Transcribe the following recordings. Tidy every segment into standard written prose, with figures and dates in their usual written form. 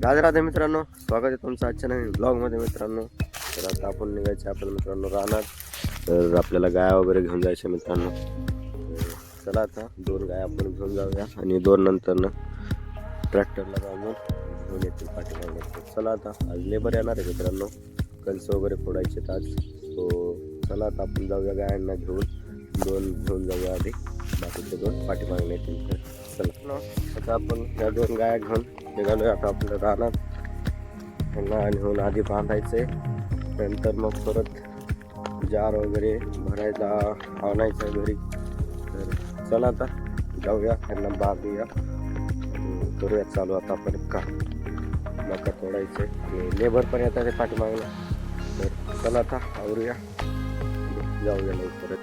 राधे राधे मित्रांनो, स्वागत आहे तुमचं आजच्या नवीन ब्लॉगमध्ये मित्रांनो. तर आता आपण निघायचं आपण मित्रांनो रानात. तर आपल्याला गाया वगैरे घेऊन जायचे मित्रांनो. चला आता 2 गाया आपण घेऊन जाऊया आणि 2 नंतरनं ट्रॅक्टरला बांधून घेऊन येतील पाठीमागे. चला आता आज लेबर येणार आहे मित्रांनो, कणसं वगैरे फोडायचे आज. सो चला आता आपण जाऊया गायांना घेऊन. 2 घेऊन जाऊया आधी, बाकीचे 2 पाठीमागे येतील. तर चला आता आपण या 2 गाया घेऊन निघालोय आता आपल्या रानात. त्यांना घेऊन आधी बांधायचे, नंतर मग परत जार वगैरे भरायला आणायचं घरी. तर चला आता जाऊया, त्यांना बांधूया आणि करूया चालू आता आपण का मका तोडायचे. आणि लेबर पण येतात ते पाठीमागला. तर चला आता आवरूया, जाऊया लवकर.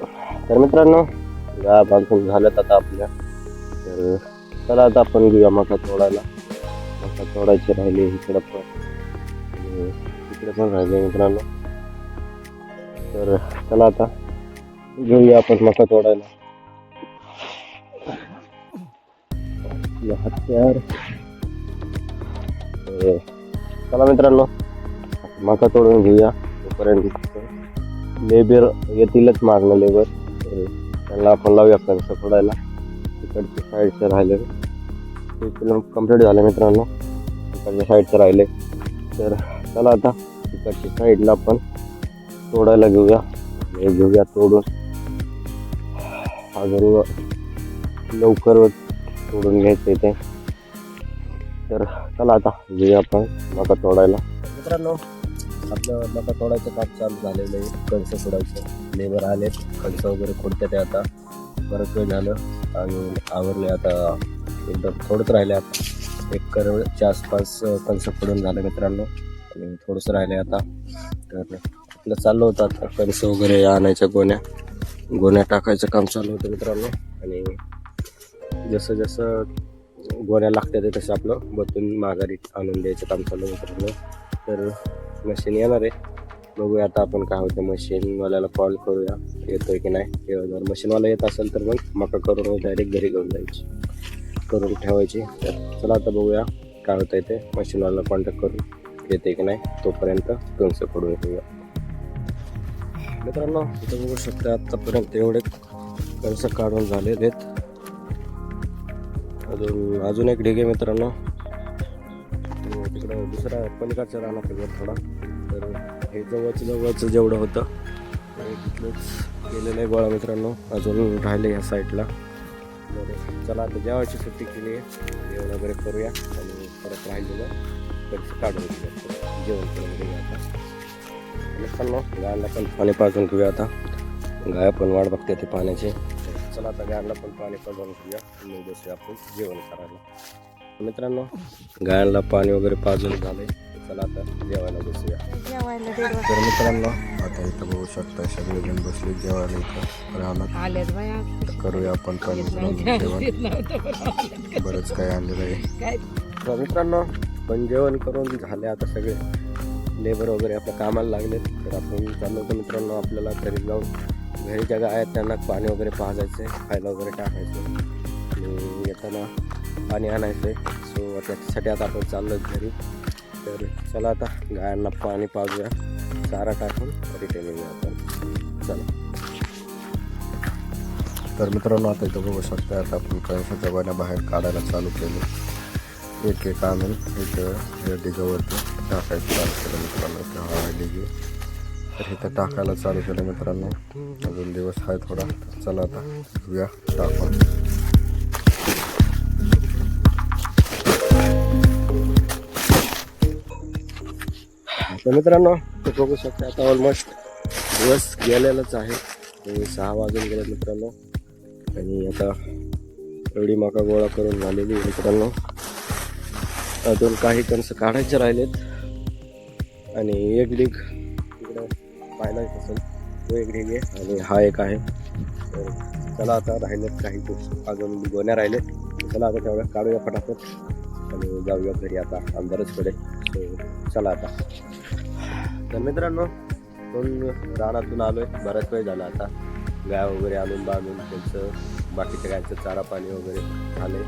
तर मित्रांनो गाय बांधून झाल्यात आता आपल्या. तर चला आता आपण घेऊया मका तोडायला. मका तोडायचे राहिले इकडं पण आणि तिकडे पण राहिले मित्रांनो. तर चला आता घेऊया आपण मका तोडायला. हत्यार चला मित्रांनो मका तोडून घेऊया. तोपर्यंत लेबर येतीलच मागणं लेबर. तर त्यांना आपण लावूया कणस फोडायला. तिकडचे साईडचं राहिले कम्प्लीट झाले मित्रांनो, तिकडच्या साईडचं राहिले. तर चला आता तिकडच्या साईडला आपण तोडायला घेऊया. घेऊया तोडून, अजून लवकर तोडून घ्यायचं ते. तर चला आता घेऊया आपण मका तोडायला. मित्रांनो आपलं मका तोडायचं काम चालू झालेलं आहे. कणसं फोडायचं लेबर आले, कणसं वगैरे फोडतात आता. बरंच वेळ झालं आणि आवरले आता, एकदम थोडंच राहिले आता. 1 करोडच्या आसपास कणसं फोडून झालं मित्रांनो आणि थोडंसं राहिले आता. तर आपलं चाललं होतं आता कणसं वगैरे आणायच्या, गोण्या टाकायचं काम चालू होतं मित्रांनो. आणि जसं जसं गोण्या लागतात तसं आपलं बतून माघारी आणून द्यायचं काम चालू होतं मित्रांनो. तर मशीन येणार आहे, बघूया आता आपण काय होतं. मशीनवाल्याला कॉल करूया येतोय की नाही. जर मशीनवाला येत असेल तर मग मका करून डायरेक्ट घरी घेऊन जायची, करून ठेवायची. तर चला आता बघूया काय होतं ते. मशीनवाल्याला कॉन्टॅक्ट करून येते की नाही, तोपर्यंत कणसं फोडून घेऊया मित्रांनो. इथं बघू शकता आतापर्यंत एवढे कणसं काढून झालेले आहेत. अजून एक ढिगे मित्रांनो, तिकडं दुसरा पलीकडचा राहणार थोडा. तर हे जवळचं जेवढं होतं तिथलंच केलेलं आहे गोळा मित्रांनो. अजून राहिले ह्या साईडला. बरं चला आता जेवायची सुट्टी केली आहे, जेवण वगैरे करूया आणि परत राहिलेलं कणसं काढून घेऊया, जेवण करून घेऊया आता. मित्रांनो गायला पण पाणी पाजून घेऊया आता. गाय पण वाट बघते ते पाण्याचे. चला आता गायला पण पाणी पाजून घेऊया आणि बसूया आपण जेवण करायला. मित्रांनो गायला पाणी वगैरे पाजून झाले. चला आता जेवायला बसूया. तर मित्रांनो आता इथं बघू शकता सगळेजण बसले जेवायला इथं राहणार. करूया आपण जेवण, बरंच काय आणलेलं आहे. तर मित्रांनो पण जेवण करून झाले आता, सगळे लेबर वगैरे आपल्या कामाला लागले. तर आपण चाललो होतो मित्रांनो आपल्याला घरी जाऊन, घरी ज्या गाय आहेत त्यांना पाणी वगैरे पाजायचं, खायला वगैरे टाकायचं आणि येताना पाणी आणायचं आहे. सो त्याच्यासाठी आता आपण चाललो घरी. तर चला आता गायांना पाणी पाजूया, चारा टाकून रिटर्न येऊया आपण. चला तर मित्रांनो आता इथं बघू शकता आता आपण कणसाच्या गोण्या बाहेर काढायला चालू केले. एक आणून या डिगावरती टाकायचं चालू केलं मित्रांनो. हा डिगे तर इथं टाकायला चालू केलं मित्रांनो. अजून दिवस आहे थोडा. चला आता घेऊया टाकून. तर मित्रांनो ते बघू शकता आता ऑलमोस्ट दिवस गेलेलाच आहे. 6 वाजून गेले मित्रांनो आणि आता एवढी मका गोळा करून झालेली मित्रांनो. अजून काही कणसं काढायचे राहिलेत आणि एक ढीग तिकडं पाहिला असेल तो एक ढीग आहे आणि हा एक आहे. तर चला आता राहिलेत काही अजून गोण्या राहिलेत. चला आता तेवढ्या काढूया फटाफट आणि जाऊया घरी. आता अंधारच पडेल. सो चला आता. तर मित्रांनो पण रानातून आलोय, बराच वेळ झाला. आता गाय वगैरे आणून बांधून त्यांचं बाकीच्या गायचं चारा पाणी वगैरे झाले.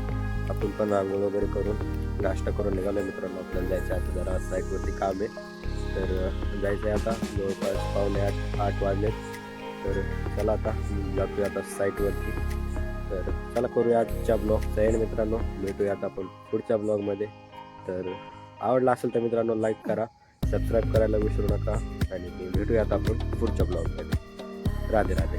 आपण पण आंघोळ वगैरे करून नाश्ता करून निघालो मित्रांनो. आपल्याला जायचं आहे आता जरा साईटवरती काम आहे, तर जायचं आहे आता. जवळपास 7:45-8 वाजले. तर चला आता जातोया आता साईटवरती. तर चला करूया आजच्या ब्लॉगचा एंड मित्रांनो. भेटूया आता आपण पुढच्या ब्लॉगमध्ये. तर आवडला असेल तर मित्रांनो लाईक करा, सबस्क्राईब करायला विसरू नका आणि भेटूया आता आपण पुढच्या ब्लॉगमध्ये. राधे राधे.